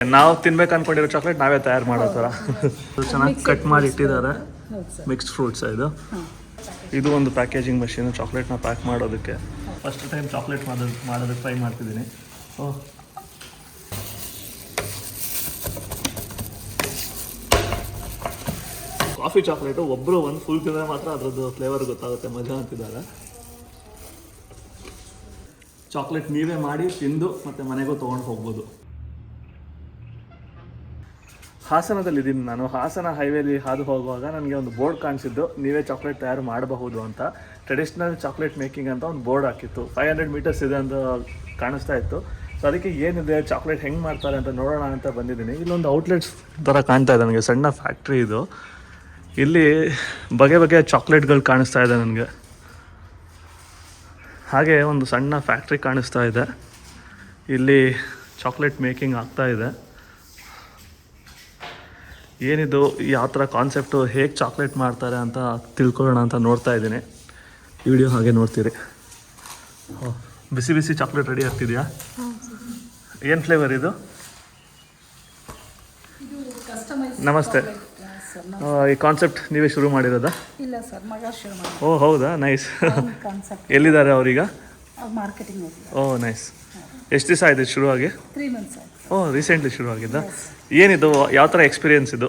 ನಾವು ತಿನ್ಬೇಕು ಅನ್ಕೊಂಡಿರೋ ಚಾಕ್ಲೇಟ್ ನಾವೇ ತಯಾರು ಮಾಡೋ ಥರ ಚೆನ್ನಾಗಿ ಕಟ್ ಮಾಡಿ ಇಟ್ಟಿದ್ದಾರೆ. ಮಿಕ್ಸ್ಡ್ ಫ್ರೂಟ್ಸ್ ಇದು ಒಂದು ಪ್ಯಾಕೇಜಿಂಗ್ ಮಷೀನ್ ಚಾಕ್ಲೇಟ್ನ ಪ್ಯಾಕ್ ಮಾಡೋದಕ್ಕೆ. ಫಸ್ಟ್ ಟೈಮ್ ಚಾಕ್ಲೇಟ್ ಮಾಡೋದಕ್ಕೆ ಟ್ರೈ ಮಾಡ್ತಿದ್ದೀನಿ. ಕಾಫಿ ಚಾಕ್ಲೇಟು ಒಬ್ಬರು ಒಂದು ಫುಲ್ ತಿಂದರೆ ಮಾತ್ರ ಅದರದ್ದು ಫ್ಲೇವರ್ ಗೊತ್ತಾಗುತ್ತೆ, ಮಜಾ ಅಂತಿದ್ದಾರೆ. ಚಾಕ್ಲೇಟ್ ನೀವೇ ಮಾಡಿ ತಿಂದು ಮತ್ತು ಮನೆಗೂ ತೊಗೊಂಡು ಹೋಗ್ಬೋದು. ಹಾಸನದಲ್ಲಿದ್ದೀನಿ ನಾನು. ಹಾಸನ ಹೈವೇಲಿ ಹಾದು ಹೋಗುವಾಗ ನನಗೆ ಒಂದು ಬೋರ್ಡ್ ಕಾಣಿಸಿದ್ದು, ನೀವೇ ಚಾಕ್ಲೇಟ್ ತಯಾರು ಮಾಡಬಹುದು ಅಂತ. ಟ್ರೆಡಿಷ್ನಲ್ ಚಾಕ್ಲೇಟ್ ಮೇಕಿಂಗ್ ಅಂತ ಒಂದು ಬೋರ್ಡ್ ಹಾಕಿತ್ತು. 500 ಮೀಟರ್ಸ್ ಇದೆ ಅಂತ ಕಾಣಿಸ್ತಾ ಇತ್ತು. ಸೊ ಅದಕ್ಕೆ ಏನಿದೆ, ಚಾಕ್ಲೇಟ್ ಹೆಂಗೆ ಮಾಡ್ತಾರೆ ಅಂತ ನೋಡೋಣ ಅಂತ ಬಂದಿದ್ದೀನಿ. ಇಲ್ಲೊಂದು ಔಟ್ಲೆಟ್ಸ್ ಥರ ಕಾಣ್ತಾ ಇದೆ ನನಗೆ, ಸಣ್ಣ ಫ್ಯಾಕ್ಟ್ರಿ ಇದು. ಇಲ್ಲಿ ಬಗೆ ಬಗೆಯ ಚಾಕ್ಲೇಟ್ಗಳು ಕಾಣಿಸ್ತಾ ಇದೆ ನನಗೆ. ಹಾಗೆ ಒಂದು ಸಣ್ಣ ಫ್ಯಾಕ್ಟ್ರಿ ಕಾಣಿಸ್ತಾ ಇದೆ. ಇಲ್ಲಿ ಚಾಕ್ಲೇಟ್ ಮೇಕಿಂಗ್ ಆಗ್ತಾ ಇದೆ. ಏನಿದು, ಯಾವ ಥರ ಕಾನ್ಸೆಪ್ಟು, ಹೇಗೆ ಚಾಕ್ಲೇಟ್ ಮಾಡ್ತಾರೆ ಅಂತ ತಿಳ್ಕೊಳ್ಳೋಣ ಅಂತ ನೋಡ್ತಾ ಇದ್ದೀನಿ. ವಿಡಿಯೋ ಹಾಗೆ ನೋಡ್ತೀರಿ. ಬಿಸಿ ಬಿಸಿ ಚಾಕ್ಲೇಟ್ ರೆಡಿ ಆಗ್ತಿದೆಯಾ? ಏನು ಫ್ಲೇವರ್ ಇದು? ನಮಸ್ತೆ. ಈ ಕಾನ್ಸೆಪ್ಟ್ ನೀವೇ ಶುರು ಮಾಡಿರೋದಾ? ಇಲ್ಲ ಸರ್, ಮಗ ಶುರು ಮಾಡಿ. ಓ ಹೌದಾ, ನೈಸ್. ಎಲ್ಲಿದ್ದಾರೆ ಅವರೀಗ? ಮಾರ್ಕೆಟಿಂಗ್. ಓ ನೈಸ್. ಎಷ್ಟು ದಿವಸ ಆಯಿತು ಶುರುವಾಗಿ? 3 months ಆಯಿತು. ಓ ರೀಸೆಂಟ್ಲಿ ಶುರು ಆಗಿದ್ದ. ಏನಿದು, ಯಾವ ಥರ ಎಕ್ಸ್ಪೀರಿಯನ್ಸ್ ಇದು?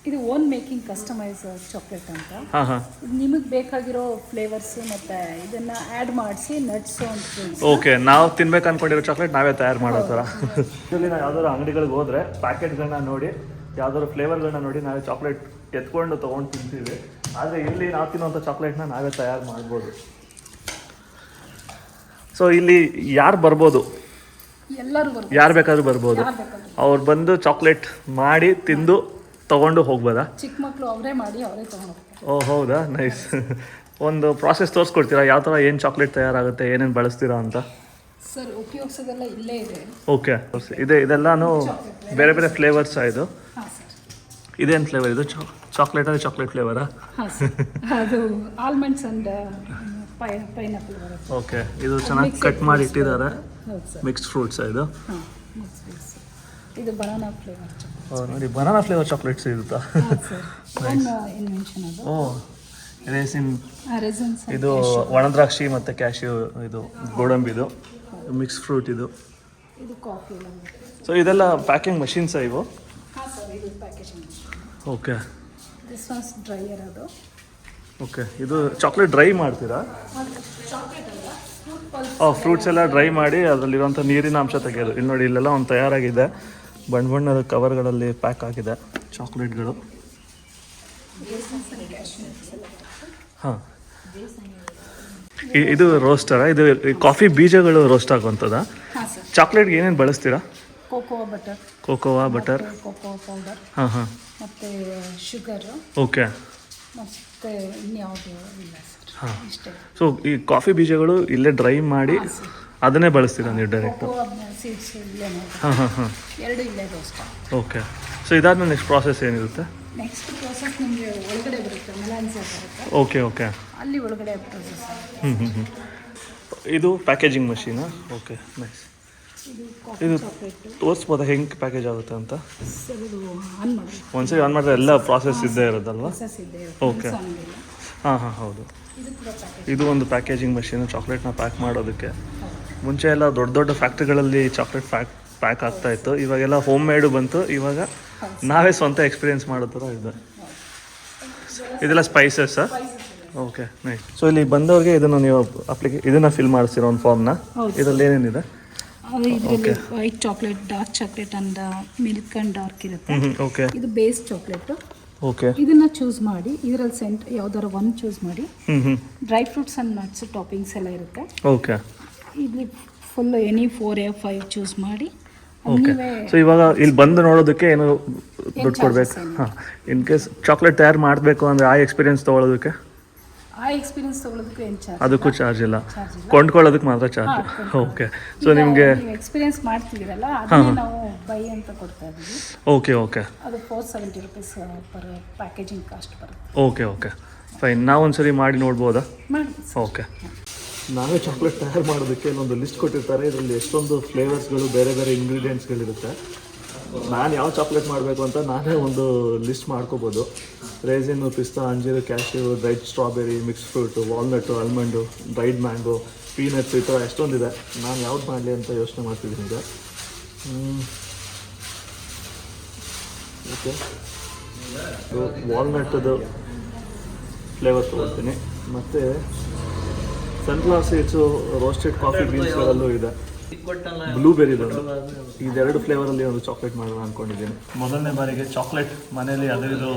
ಇದು ಓನ್ ಮೇಕಿಂಗ್ ಕಸ್ಟಮೈಸ್ ಚಾಕ್ಲೇಟ್ ಅಂತ. ಹಾಂ ಹಾಂ. ನಿಮಗೆ ಬೇಕಾಗಿರೋ ಫ್ಲೇವರ್ಸು ಮತ್ತು ಇದನ್ನು ಆ್ಯಡ್ ಮಾಡಿಸಿ ನಟ್ಸು ಅಂತ. ಓಕೆ, ನಾವು ತಿನ್ಬೇಕು ಅನ್ಕೊಂಡಿರೋ ಚಾಕ್ಲೇಟ್ ನಾವೇ ತಯಾರು ಮಾಡೋ ಥರ. ಇದರಲ್ಲಿ ನಾವು ಯಾವ್ದಾದ್ರು ಅಂಗಡಿಗಳಿಗೆ ಹೋದರೆ ಪ್ಯಾಕೆಟ್ಗಳನ್ನ ನೋಡಿ, ಯಾವ್ದಾದ್ರು ಫ್ಲೇವರ್ಗಳನ್ನ ನೋಡಿ ನಾವೇ ಚಾಕ್ಲೇಟ್ ಎತ್ಕೊಂಡು ತೊಗೊಂಡು ತಿಂತೀವಿ. ಆದರೆ ಇಲ್ಲಿ ನಾವು ತಿನ್ನೋಂಥ ಚಾಕ್ಲೇಟ್ನ ನಾವೇ ತಯಾರು ಮಾಡ್ಬೋದು. ಸೊ ಇಲ್ಲಿ ಯಾರು ಬರ್ಬೋದು? ಎಲ್ಲರೂ ಬರ್ಬೋದು, ಯಾರು ಬೇಕಾದ್ರೂ ಬರ್ಬೋದು. ಅವ್ರು ಬಂದು ಚಾಕ್ಲೇಟ್ ಮಾಡಿ ತಿಂದು ತೊಗೊಂಡು ಹೋಗ್ಬೋದಾ? ಚಿಕ್ಕ ಮಕ್ಕಳು ಅವರೇ ಮಾಡಿ ಅವರೇ ತೊಗೊಂಡು ಹೋಗ್ತಾರೆ. ಓ ಹೌದಾ, ನೈಸ್. ಒಂದು ಪ್ರಾಸೆಸ್ ತೋರಿಸ್ಕೊಡ್ತೀರಾ, ಯಾವ ಥರ ಏನು ಚಾಕ್ಲೇಟ್ ತಯಾರಾಗುತ್ತೆ, ಏನೇನು ಬಳಸ್ತೀರಾ ಅಂತ? ಸರ್, ಉಪಯೋಗಿಸೋದೆಲ್ಲ ಇಲ್ಲೇ ಇದೆ. ಓಕೆ, ಇದೆಲ್ಲಾನು ಬೇರೆ ಬೇರೆ ಫ್ಲೇವರ್ಸ್ ಇದು. ಹಾಂ ಸರ್. ಇದೇನು ಫ್ಲೇವರ್ ಇದು? ಚಾಕ್ಲೇಟಲ್ಲಿ ಚಾಕ್ಲೇಟ್ ಫ್ಲೇವರಾ? ಹಾಂ ಸರ್, ಅದು ಆಲ್ಮಂಡ್ಸ್ ಆ್ಯಂಡ್ ಪೈನಾಪಲ್ ಬರುತ್ತೆ. ಓಕೆ, ಇದು ಚೆನ್ನಾಗಿ ಕಟ್ ಮಾಡಿ ಇಟ್ಟಿದ್ದಾರೆ. ಹೌದು ಸರ್. ಮಿಕ್ಸ್ಡ್ ಫ್ರೂಟ್ಸ್ ಇದು. ಹಾಂ, ಮಿಕ್ಸ್ ಫ್ರೂಟ್ಸ್. ಇದು ಬನಾನಾ ಫ್ಲೇವರ್ ಚಾಕ್ಲೇಟ್. ನೋಡಿ, ಬನಾನಾ ಫ್ಲೇವರ್ ಚಾಕ್ಲೇಟ್ಸ್ ಇರುತ್ತಾ? ಇನ್ವೆನ್ಷನ್ ಅದು. ಓ, ರೇಸಿನ್. ರೆಸಿನ್ಸ್. ಇದು ಒಣದ್ರಾಕ್ಷಿ ಮತ್ತು ಕ್ಯಾಶ್ಯೂ, ಇದು ಗೋಡಂಬಿದು ಮಿಕ್ಸ್ ಫ್ರೂಟ್ ಇದು. ಇದು ಕಾಫಿ ಎಲ್ಲ. ಸೊ ಇದೆಲ್ಲ ಪ್ಯಾಕಿಂಗ್ ಮಷೀನ್ಸಾ ಇವು? ಹಾಂ ಸರ್, ಇದು packaging. Okay. This was dryer ಅದು. ಓಕೆ, ಇದು ಚಾಕ್ಲೇಟ್ ಡ್ರೈ ಮಾಡ್ತೀರಾ? ಚಾಕ್ಲೇಟ್ ಅಲ್ಲ, ಫ್ರೂಟ್ಸ್ ಎಲ್ಲ ಡ್ರೈ ಮಾಡಿ ಅದರಲ್ಲಿರುವಂಥ ನೀರಿನ ಅಂಶ ತೆಗೆಯೋದು. ಇಲ್ಲಿ ನೋಡಿ, ಇಲ್ಲೆಲ್ಲ ಒಂದು ತಯಾರಾಗಿದೆ. ಬಣ್ಣ ಬಣ್ಣದ ಕವರ್ಗಳಲ್ಲಿ ಪ್ಯಾಕ್ ಆಗಿದೆ ಚಾಕ್ಲೇಟ್ಗಳು. ಹಾಂ, ಇದು ರೋಸ್ಟರಾ? ಇದು ಕಾಫಿ ಬೀಜಗಳು ರೋಸ್ಟ್ ಆಗುವಂಥದ್ದಾ? ಹಾಂ ಸರ್. ಚಾಕ್ಲೇಟ್ಗೆ ಏನೇನು ಬಳಸ್ತೀರಾ? Cocoa butter. Cocoa butter. Cocoa powder. ಹಾಂ ಹಾಂ. ಮತ್ತು ಶುಗರು. ಓಕೆ. ಮತ್ತು ಇನ್ಯಾವುದು ಇಲ್ಲ ಸರ್. ಹಾಂ. ಇಷ್ಟೇ. ಸೊ ಈ ಕಾಫಿ ಬೀಜಗಳು ಇಲ್ಲೇ ಡ್ರೈ ಮಾಡಿ ಅದನ್ನೇ ಬಳಸ್ತೀರಾ ನೀವು ಡೈರೆಕ್ಟು? ಸೀಡ್ಸ್ ಇಲ್ಲೇ. ಹಾಂ ಹಾಂ ಹಾಂ. ಎರಡು ಇಲ್ಲೇ ರೋಸ್ಟ್. ಓಕೆ. ಸೊ ಇದಾದ್ಮೇಲೆ ನೆಕ್ಸ್ಟ್ ಪ್ರಾಸೆಸ್ ಏನಿರುತ್ತೆ? ನೆಕ್ಸ್ಟ್ ಪ್ರೋಸೆಸ್ ನಿಮಗೆ ಒಳಗಡೆ ಬರುತ್ತೆ, ಮೆಲಾನ್ಸಾ ಬರುತ್ತೆ. Okay okay. ಅಲ್ಲಿ ಒಳಗಡೆ ಪ್ರೋಸೆಸ್. ಇದು ಪ್ಯಾಕೇಜಿಂಗ್ ಮಷೀನಾ? Okay, nice. ಇದು ತೋರಿಸ್ಬೋದಾ ಹೆಂಗೆ ಪ್ಯಾಕೇಜ್ ಆಗುತ್ತೆ ಅಂತ? ಸರ್, ಇದು ಆನ್ ಮಾಡಿ. ಒಂದ್ಸರಿ ಆನ್ ಮಾಡಿದ್ರೆ ಎಲ್ಲ ಪ್ರಾಸೆಸ್ ಇದ್ದೇ ಇರೋದಲ್ವಾ? ಓಕೆ. ಹಾಂ ಹಾಂ, ಹೌದು. ಇದು ಒಂದು ಪ್ಯಾಕೇಜಿಂಗ್ ಮಷೀನು ಚಾಕ್ಲೇಟ್ನ ಪ್ಯಾಕ್ ಮಾಡೋದಕ್ಕೆ. ಮುಂಚೆ ಎಲ್ಲ ದೊಡ್ಡ ದೊಡ್ಡ ಫ್ಯಾಕ್ಟ್ರಿಗಳಲ್ಲಿ ಚಾಕ್ಲೇಟ್ ಪ್ಯಾಕ್ ಆಗ್ತಾ ಇತ್ತು. ಇವಾಗೆಲ್ಲ ಹೋಮ್ ಮೇಡು ಬಂತು. ಇವಾಗ ನಾವೇ ಸ್ವಂತ ಎಕ್ಸ್ಪೀರಿಯೆನ್ಸ್ ಮಾಡೋ ಥರ ಇದೆ. ಇದೆಲ್ಲ ಸ್ಪೈಸಸ್ಸಾ? Okay, nice. ಸೊ ಇಲ್ಲಿ ಬಂದವ್ರಿಗೆ ಇದನ್ನು ನೀವು ಇದನ್ನು ಫಿಲ್ ಮಾಡಿಸ್ತೀರೋ ಒಂದು ಫಾರ್ಮ್ನ? ಇದರಲ್ಲಿ ಏನೇನಿದೆ? ಇದರಲ್ಲಿ white chocolate, dark chocolate and milk and dark ಇರುತ್ತೆ. ಓಕೆ. ಇದು ಬೇಸ್ ಚಾಕ್ಲೇಟ್. ಓಕೆ. ಇದನ್ನ ಚೂಸ್ ಮಾಡಿ, ಇದರಲ್ಲಿ ಸೆಂಟ್ ಯಾವ್ದಾರು ಒಂದು ಚೂಸ್ ಮಾಡಿ. Dry fruits and nuts toppings ಎಲ್ಲ ಇರುತ್ತೆ. ಓಕೆ. ಇಲ್ಲಿ ಫುಲ್ ಎನಿ 4 or 5 ಚೂಸ್ ಮಾಡಿ. ಓಕೆ. ಸೊ ಇವಾಗ ಇಲ್ಲಿ ಬಂದು ನೋಡೋದಕ್ಕೆ ಏನು ದುಡ್ಡು ಕೊಡಬೇಕು? ಹಾಂ. ಇನ್ ಕೇಸ್ ಚಾಕ್ಲೇಟ್ ತಯಾರು ಮಾಡಬೇಕು ಅಂದರೆ ಆ ಎಕ್ಸ್ಪೀರಿಯನ್ಸ್ ತೊಗೊಳೋದಕ್ಕೆ? ಆ ಎಕ್ಸ್ಪೀರಿಯನ್ಸ್ ತೊಗೊಳೋದಕ್ಕೆ ಏನು ಚಾರ್ಜ್? ಅದಕ್ಕೂ ಚಾರ್ಜ್ ಇಲ್ಲ, ಕೊಂಡ್ಕೊಳ್ಳೋದಕ್ಕೆ ಮಾತ್ರ ಚಾರ್ಜ್. ಓಕೆ. ಸೊ ನಿಮಗೆ ಎಕ್ಸ್ಪೀರಿಯನ್ಸ್ ಮಾಡ್ತಿದ್ದೀರಲ್ಲ, ಅದನ್ನೇ ನಾವು ಬೈ ಅಂತ ಕೊಡ್ತಾ ಇದ್ದೀವಿ. Okay okay. ಅದು 470 rupees ಪರ್ ಪ್ಯಾಕೇಜಿಂಗ್ ಕಾಸ್ಟ್ ಬರುತ್ತೆ. Okay okay, fine. ನಾವು ಒಂದ್ಸರಿ ಮಾಡಿ ನೋಡ್ಬೋದಾ? ಮಾಡಿ. ಓಕೆ. ನಾವೇ ಚಾಕ್ಲೇಟ್ ತಯಾರು ಮಾಡೋದಕ್ಕೆ ಒಂದು ಲಿಸ್ಟ್ ಕೊಟ್ಟಿರ್ತಾರೆ. ಇದರಲ್ಲಿ ಎಷ್ಟೊಂದು ಫ್ಲೇವರ್ಸ್ಗಳು, ಬೇರೆ ಬೇರೆ ಇಂಗ್ರೀಡಿಯೆಂಟ್ಸ್ಗಳಿರುತ್ತೆ. ನಾನು ಯಾವ ಚಾಕ್ಲೇಟ್ ಮಾಡಬೇಕು ಅಂತ ನಾನೇ ಒಂದು ಲಿಸ್ಟ್ ಮಾಡ್ಕೋಬೋದು. ರೇಸಿನ್ನು, ಪಿಸ್ತಾ, ಅಂಜೀರು, cashew, dried strawberry, mix fruit, walnut, almond, dried mango, peanuts, ಈ ಥರ ಎಷ್ಟೊಂದಿದೆ. ನಾನು ಯಾವ್ದು ಮಾಡಲಿ ಅಂತ ಯೋಚನೆ ಮಾಡ್ತಿದ್ದೀನಿ ಈಗ. ಓಕೆ, ವಾಲ್ನಟ್ಟದು ಫ್ಲೇವರ್ ತೊಗೊಳ್ತೀನಿ. ಮತ್ತು ಸನ್ಫ್ಲವರ್ ಸೀಡ್ಸು, ರೋಸ್ಟೆಡ್ ಕಾಫಿ ಬೀನ್ಸ್ಗಳಲ್ಲೂ ಇದೆ. ಬ್ಲೂಬೆರಿದು ಇದೆರಡು ಫ್ಲೇವರಲ್ಲಿ ಒಂದು ಚಾಕ್ಲೇಟ್ ಮಾಡೋಣ ಅಂದ್ಕೊಂಡಿದ್ದೀನಿ. ಮೊದಲನೇ ಬಾರಿಗೆ ಚಾಕ್ಲೇಟ್ ಮನೇಲಿ ಇದು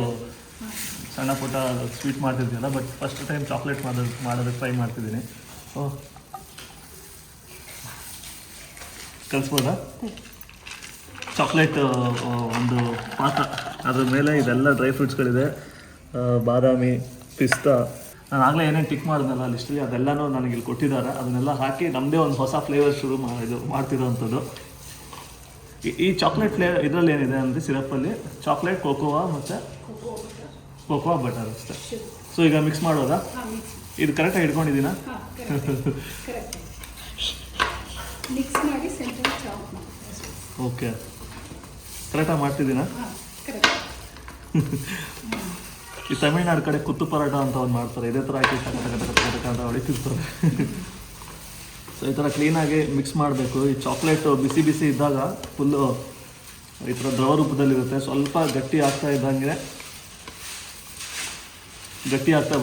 ಸಣ್ಣ ಪುಟ್ಟ ಸ್ವೀಟ್ ಮಾಡ್ತಿದ್ದೀನಲ್ಲ, ಬಟ್ ಫಸ್ಟ್ ಟೈಮ್ ಚಾಕ್ಲೇಟ್ ಮಾಡೋದಕ್ಕೆ ಟ್ರೈ ಮಾಡ್ತಿದ್ದೀನಿ. ಕಲಿಸ್ಬೋದಾ? ಚಾಕ್ಲೇಟ್ ಒಂದು ಪಾತ್ರ, ಅದ್ರ ಮೇಲೆ ಇದೆಲ್ಲ ಡ್ರೈ ಫ್ರೂಟ್ಸ್ಗಳಿದೆ, ಬಾದಾಮಿ, ಪಿಸ್ತಾ. ನಾನು ಆಗಲೇ ಏನೇನು ಟಿಕ್ ಮಾಡಿದ್ನಲ್ಲ ಲಿಸ್ಟಲ್ಲಿ, ಅದೆಲ್ಲನೂ ನನಗೆ ಇಲ್ಲಿ ಕೊಟ್ಟಿದ್ದಾರೆ. ಅದನ್ನೆಲ್ಲ ಹಾಕಿ ನಮ್ಮದೇ ಒಂದು ಹೊಸ ಫ್ಲೇವರ್ ಮಾಡ್ತಿರೋವಂಥದ್ದು. ಈ ಚಾಕ್ಲೇಟ್ ಇದರಲ್ಲಿ ಏನಿದೆ ಅಂದರೆ ಸಿರಪ್ಪಲ್ಲಿ ಚಾಕ್ಲೇಟ್, ಕೋಕೋವಾ ಮತ್ತು ಕೋಕೋವಾ ಬಟರ್ ಅಷ್ಟೇ. ಸೊ ಈಗ ಮಿಕ್ಸ್ ಮಾಡೋದಾ? ಇದು ಕರೆಕ್ಟಾಗಿ ಹಿಡ್ಕೊಂಡಿದ್ದೀನಾ? ಓಕೆ, ಕರೆಕ್ಟಾಗಿ ಮಾಡ್ತಿದ್ದೀನಾ? ಈ ತಮಿಳ್ನಾಡು ಕಡೆ ಕುತ್ತು ಪರೋಟ ಅಂತ ಒಂದು ಮಾಡ್ತಾರೆ, ಇದೇ ಥರ ಹಾಕಿ ಟಕ ಅಂತ ಹೊಡಿತಿರ್ತಾರೆ. ಸೊ ಈ ಥರ ಕ್ಲೀನಾಗಿ ಮಿಕ್ಸ್ ಮಾಡಬೇಕು. ಈ ಚಾಕ್ಲೇಟು ಬಿಸಿ ಬಿಸಿ ಇದ್ದಾಗ ಫುಲ್ಲು ಈ ಥರ ದ್ರವ ರೂಪದಲ್ಲಿರುತ್ತೆ. ಸ್ವಲ್ಪ ಗಟ್ಟಿ ಆಗ್ತಾ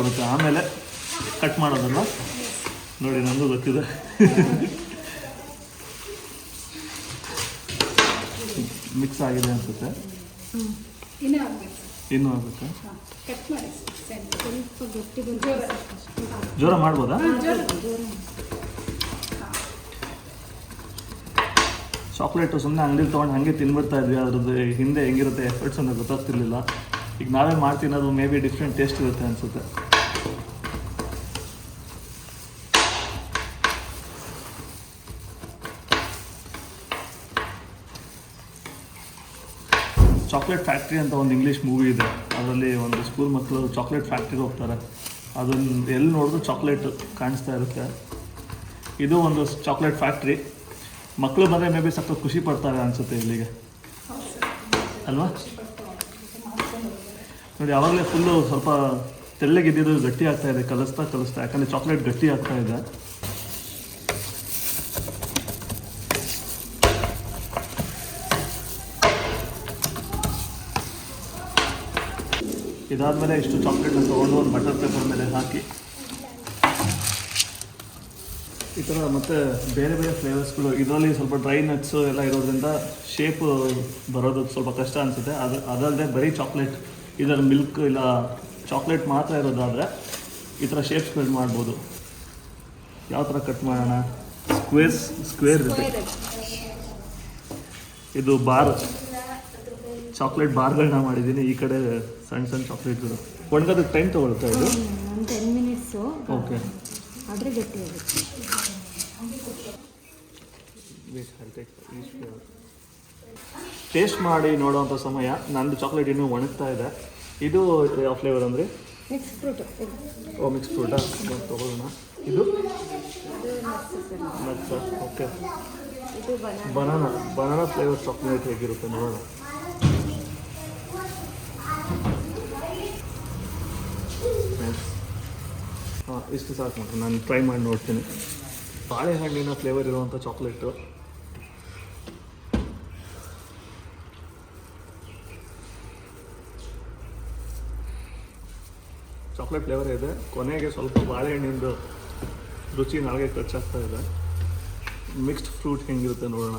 ಬರುತ್ತೆ. ಆಮೇಲೆ ಕಟ್ ಮಾಡೋದಲ್ಲ, ನೋಡಿ ನನಗೂ ಗೊತ್ತಿದೆ. ಮಿಕ್ಸ್ ಆಗಿದೆ ಅನಿಸುತ್ತೆ, ಇನ್ನೂ ಆಗುತ್ತೆ. ಜೋರ ಮಾಡ್ಬೋದಾ? ಚಾಕ್ಲೇಟು ಸುಮ್ಮನೆ ಅಂಗಡಿಲಿ ತೊಗೊಂಡು ಹಾಗೆ ತಿನ್ಬಿಡ್ತಾ ಇದ್ವಿ. ಅದ್ರದ್ದು ಹಿಂದೆ ಹೆಂಗಿರುತ್ತೆ ಎಫರ್ಟ್ಸ್ ಅಂತ ಗೊತ್ತಾಗ್ತಿರ್ಲಿಲ್ಲ. ಈಗ ನಾವೇ ಮಾಡ್ತೀನಿ, ಅದು ಮೇ ಬಿ ಡಿಫ್ರೆಂಟ್ ಟೇಸ್ಟ್ ಇರುತ್ತೆ ಅನಿಸುತ್ತೆ. ಚಾಕ್ಲೇಟ್ ಫ್ಯಾಕ್ಟ್ರಿ ಅಂತ ಒಂದು ಇಂಗ್ಲೀಷ್ ಮೂವಿ ಇದೆ. ಅದರಲ್ಲಿ ಒಂದು ಸ್ಕೂಲ್ ಮಕ್ಕಳು ಚಾಕ್ಲೇಟ್ ಫ್ಯಾಕ್ಟ್ರಿಗೆ ಹೋಗ್ತಾರೆ. ಅದನ್ನು ಎಲ್ಲಿ ನೋಡಿದ್ರು ಚಾಕ್ಲೇಟ್ ಕಾಣಿಸ್ತಾ ಇರುತ್ತೆ. ಇದು ಒಂದು ಚಾಕ್ಲೇಟ್ ಫ್ಯಾಕ್ಟ್ರಿ. ಮಕ್ಕಳು ಬಂದರೆ ಮೇ ಬಿ ಸಖತ್ ಖುಷಿ ಪಡ್ತಾರೆ ಅನಿಸುತ್ತೆ ಇಲ್ಲಿಗೆ, ಅಲ್ವಾ? ನೋಡಿ, ಆವಾಗಲೇ ಫುಲ್ಲು ಸ್ವಲ್ಪ ತೆಳ್ಳಗಿದ್ದಿದ್ದು ಗಟ್ಟಿ ಆಗ್ತಾ ಇದೆ, ಕಲಿಸ್ತಾ ಯಾಕಂದರೆ ಚಾಕ್ಲೇಟ್ ಗಟ್ಟಿ ಆಗ್ತಾ ಇದೆ. ಇದಾದಮೇಲೆ ಇಷ್ಟು ಚಾಕ್ಲೇಟ್ನ ತೊಗೊಂಡು ಒಂದು ಬಟರ್ ಪೇಪರ್ ಮೇಲೆ ಹಾಕಿ ಈ ಥರ ಮತ್ತು ಬೇರೆ ಬೇರೆ ಫ್ಲೇವರ್ಸ್ಗಳು. ಇದರಲ್ಲಿ ಸ್ವಲ್ಪ ಡ್ರೈ ನಟ್ಸು ಎಲ್ಲ ಇರೋದ್ರಿಂದ ಶೇಪ್ ಬರೋದು ಸ್ವಲ್ಪ ಕಷ್ಟ ಅನಿಸುತ್ತೆ. ಅದಲ್ಲದೆ ಬರೀ ಚಾಕ್ಲೇಟ್, ಇದರ ಮಿಲ್ಕ್ ಇಲ್ಲ ಚಾಕ್ಲೇಟ್ ಮಾತ್ರ ಇರೋದಾದರೆ ಈ ಥರ ಶೇಪ್ಸ್ಗಳು ಮಾಡ್ಬೋದು. ಯಾವ ಥರ ಕಟ್ ಮಾಡೋಣ? ಸ್ಕ್ವೇರ್ ಇದೆ. ಇದು ಬಾರ್, ಚಾಕ್ಲೇಟ್ ಬಾರ್ಗಳನ್ನ ಮಾಡಿದ್ದೀನಿ. ಈ ಕಡೆ ಸಣ್ಣ ಚಾಕ್ಲೇಟ್ಗಳು. ಒಣಗೋದಕ್ಕೆ ಟೈಮ್ ತೊಗೊಳುತ್ತಾ ಇದು? 10 ಮಿನಿಟ್ಸು. ಓಕೆ, ಆದರೆ ಗಟ್ಟಿ ಆಗುತ್ತೆ. ಟೇಸ್ಟ್ ಮಾಡಿ ನೋಡೋವಂಥ ಸಮಯ. ನಂದು ಚಾಕ್ಲೇಟ್ ಇನ್ನೂ ಒಣಗ್ತಾ ಇದೆ. ಇದು ಯಾವ ಫ್ಲೇವರ್ ಅಂದರೆ? Mix fruit. ಮಿಕ್ಸ್ ಫ್ರೂಟಾ? ತೊಗೊಳ್ಳೋಣ. ಇದು ನಟ್ಸ್. ಓಕೆ, ಇದು ಬನಾನಾ ಫ್ಲೇವರ್ ಚಾಕ್ಲೇಟ್ ಹೇಗಿರುತ್ತೆ ನೋಡೋಣ. ಇಷ್ಟು ಸಾಕು ಮಾತ್ರ, ನಾನು ಟ್ರೈ ಮಾಡಿ ನೋಡ್ತೀನಿ. ಬಾಳೆಹಣ್ಣಿನ ಫ್ಲೇವರ್ ಇರುವಂಥ ಚಾಕ್ಲೇಟು. ಚಾಕ್ಲೇಟ್ ಫ್ಲೇವರ್ ಇದೆ. ಕೊನೆಗೆ ಸ್ವಲ್ಪ ಬಾಳೆಹಣ್ಣಿಂದು ರುಚಿ ನಾಳೆಗೆ ಟಚ್ ಆಗ್ತಾ ಇದೆ. ಮಿಕ್ಸ್ಡ್ ಫ್ರೂಟ್ ಹೆಂಗಿರುತ್ತೆ ನೋಡೋಣ.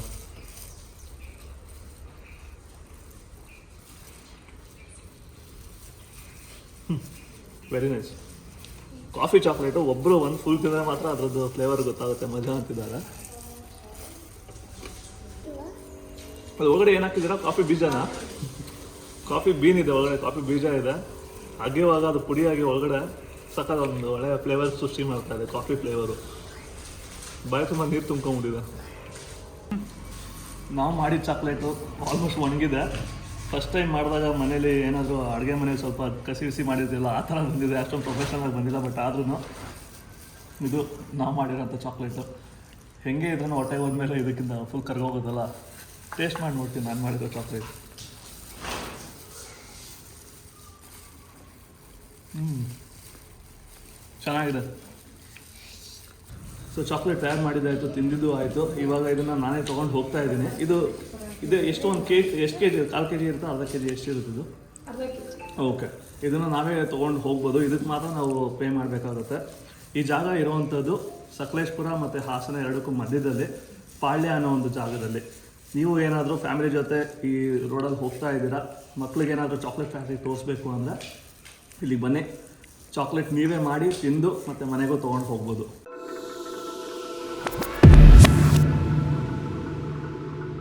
Very nice. ಕಾಫಿ ಚಾಕ್ಲೇಟು ಒಬ್ಬರು ಒಂದು ಫುಲ್ ತಿಂದರೆ ಮಾತ್ರ ಅದರದ್ದು ಫ್ಲೇವರ್ ಗೊತ್ತಾಗುತ್ತೆ, ಮಜಾ ಅಂತಿದ್ದಾರೆ. ಅದು ಒಳಗಡೆ ಏನು ಹಾಕಿದ್ದೀರಾ? ಕಾಫಿ ಬೀಜನಾ? ಕಾಫಿ ಬೀನ್ ಇದೆ ಒಳಗಡೆ, ಕಾಫಿ ಬೀಜ ಇದೆ. ಅಗೆಯುವಾಗ ಅದು ಪುಡಿಯಾಗಿ ಒಳಗಡೆ ಸಖತ್ ಒಂದು ಒಳ್ಳೆಯ ಫ್ಲೇವರ್ ಸೃಷ್ಟಿ ಮಾಡ್ತಾ ಇದೆ, ಕಾಫಿ ಫ್ಲೇವರು. ಬಾಯಿ ತುಂಬ ನೀರು ತುಂಬ್ಕೊಂಡ್ಬಿಟ್ಟಿದೆ. ನಾವು ಮಾಡಿದ ಚಾಕ್ಲೇಟು ಆಲ್ಮೋಸ್ಟ್ ಒಣಗಿದೆ. ಫಸ್ಟ್ ಟೈಮ್ ಮಾಡಿದಾಗ ಮನೇಲಿ ಏನಾದರೂ ಅಡುಗೆ ಮನೇಲಿ ಸ್ವಲ್ಪ ಕಸಿ ಮಾಡಿದ್ದಿಲ್ಲ, ಆ ಥರ ಬಂದಿದೆ. ಅಷ್ಟೊಂದು ಪ್ರೊಫೆಷನಲ್ ಬಂದಿಲ್ಲ. ಬಟ್ ಆದ್ರೂ ಇದು ನಾವು ಮಾಡಿರೋಂಥ ಚಾಕ್ಲೇಟು. ಹೆಂಗೆ ಇದನ್ನು ಹೊಟ್ಟೆಗೆ ಹೋದ್ಮೇಲೆ ಇದಕ್ಕಿಂತ ಫುಲ್ ಕರ್ಗೋಗೋದಲ್ಲ, ಟೇಸ್ಟ್ ಮಾಡಿ ನೋಡ್ತೀನಿ ನಾನು ಮಾಡಿರೋ ಚಾಕ್ಲೇಟ್. ಚೆನ್ನಾಗಿದೆ. ಸೊ ಚಾಕ್ಲೇಟ್ ತಯಾರು ಮಾಡಿದ್ದಾಯಿತು, ತಿಂದಿದ್ದು ಆಯಿತು. ಇವಾಗ ಇದನ್ನು ನಾನೇ ತೊಗೊಂಡು ಹೋಗ್ತಾ ಇದ್ದೀನಿ. ಇದು ಎಷ್ಟು ಒಂದು ಎಷ್ಟು ಕೆ ಜಿ, 1/4 kg ಇರುತ್ತೆ, ಅರ್ಧ kg ಎಷ್ಟು ಇರುತ್ತೆ ಇದು? ಓಕೆ, ಇದನ್ನು ನಾವೇ ತೊಗೊಂಡು ಹೋಗ್ಬೋದು. ಇದಕ್ಕೆ ಮಾತ್ರ ನಾವು ಪೇ ಮಾಡಬೇಕಾಗುತ್ತೆ. ಈ ಜಾಗ ಇರುವಂಥದ್ದು ಸಕಲೇಶ್ಪುರ ಮತ್ತು ಹಾಸನ ಎರಡಕ್ಕೂ ಮಧ್ಯದಲ್ಲಿ ಪಾಳ್ಯ ಅನ್ನೋ ಒಂದು ಜಾಗದಲ್ಲಿ. ನೀವು ಏನಾದರೂ ಫ್ಯಾಮಿಲಿ ಜೊತೆ ಈ ರೋಡಲ್ಲಿ ಹೋಗ್ತಾ ಇದ್ದೀರಾ, ಮಕ್ಳಿಗೇನಾದರೂ ಚಾಕ್ಲೇಟ್ ಫ್ಯಾಕ್ಟ್ರಿ ತೋರಿಸ್ಬೇಕು ಅಂದರೆ ಇಲ್ಲಿ ಬನ್ನಿ. ಚಾಕ್ಲೇಟ್ ನೀವೇ ಮಾಡಿ ತಿಂದು ಮತ್ತು ಮನೆಗೂ ತೊಗೊಂಡು ಹೋಗ್ಬೋದು.